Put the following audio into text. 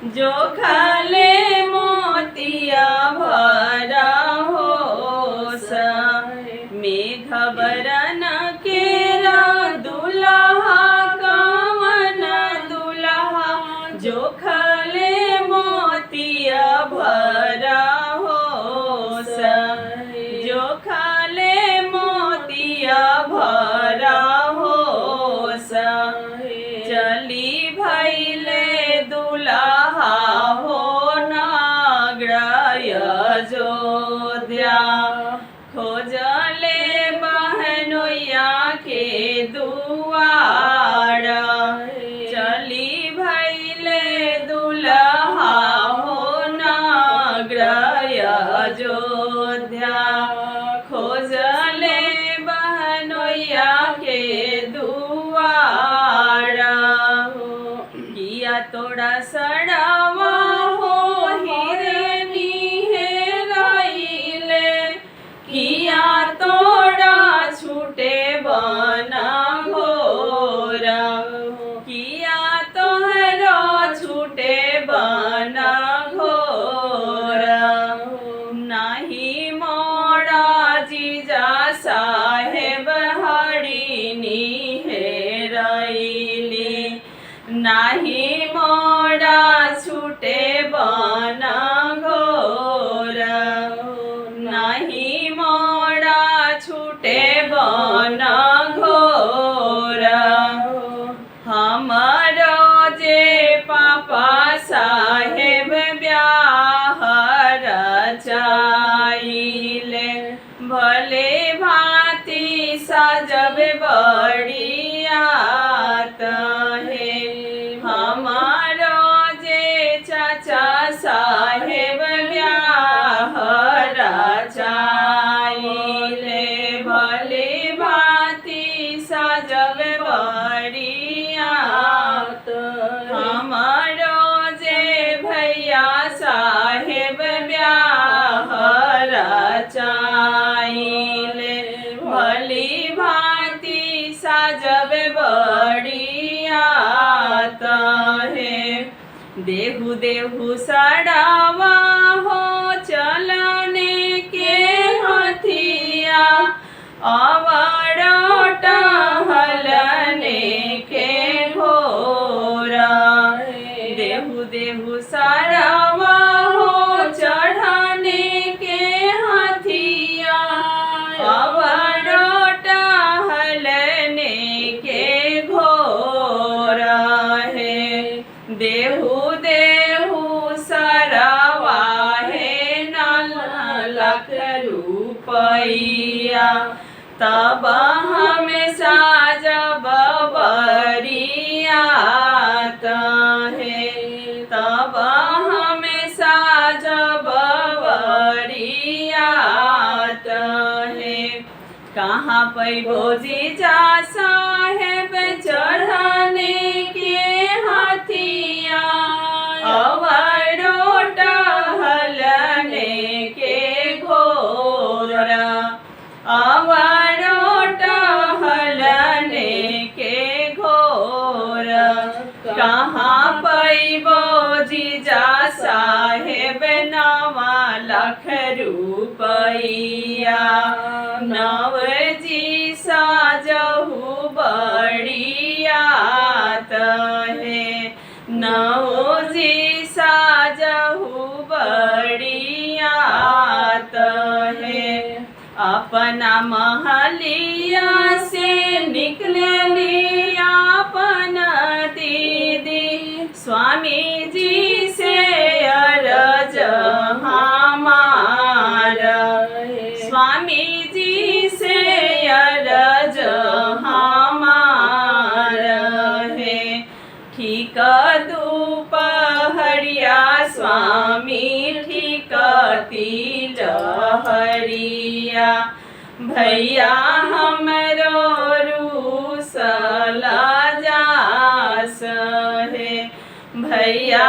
जो खाले मोतिया भरा होस मेघ बरन केरा दुल्हा कवन दुल्हा जो खाले मोतिया भरा होस जो खाले मोतिया भरा होस चली भैले दुल्हा हो नागराय अयोध्या खोजले बहनोइया के दुआर चली भैले दुल्हा हो नागराय अयोध्या खोजले बहनोइया के दुआर किया तोड़ा सड़ावा हो हिरनी हेराइले किया तोड़ा छूटे बना घोरा किया तोहरा छूटे बना घोरा नहीं मोड़ा जीजा साहेब हरिनी हेराइली नहीं मोड़ा छूटे बना घोरा नहीं मोड़ा छूटे बना घोरा हमारो जे पापा साहेब ब्याहर चाइले भले भांति सजब बड़ियात है हमारो जे चाचा साहेब ब्याहर चाइले भले भांति सजब बड़ियात हमारो जे भैया साहेब ब्याहर चाइले भली भांति सजब बड़ियात है देहु देहु सड़ावा हो चलने के हथिया अवरो टहलने के घोरा देहु देहु सड़ावा हो चढ़ने के हथिया अवरो टहलने के घोरा है देहु देहु सरावा है लख रुपैया तब हमें साजब बरियात है तब हमें साजब बरियात है कहाँ पैबो जीजा साहेब चढ़ाने के हथिया अवरो टहलने के घोरा अवरो टहलने के घोरा कहाँ पैबो जीजा साहेब नवा लख रुपैया नव जी साजहु बड़ियात है नव जी साजहु बड़ियात है अपना महलिया से निकलली अपन दीदी स्वामी जी से अरज हमारा स्वामी जी से अरज हमारा है ठीक दोपहरिया स्वामी ठीक तिलहरिया भैया हमरो रूसला जास है भैया